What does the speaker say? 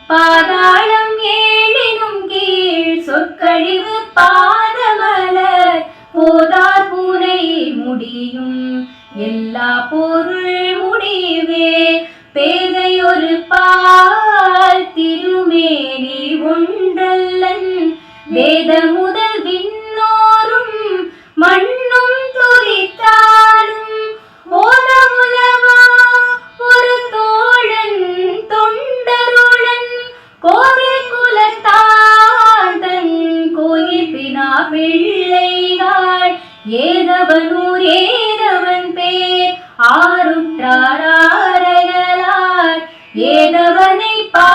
பாதாளம் ஏழினும் கீழ் சொற்கழிவு பாதமலர் போதார் பூனை முடியும் எல்லா பொருள் முடிவே பேதை ஒரு பால் திருமேனி ஒன்றல்லன் வேத முதல் விண்ணோரும் மண்ணும் துதித்தாலும் ஓதமுலவா ஒரு தோழன் தொண்டருளன் கோவில் குலத்தாந்தன் கோயில் பினா பிள்ளைகள் ஏதவனூர் ஏதவன் பேர் ஆருற்றார் ஏதவனை பா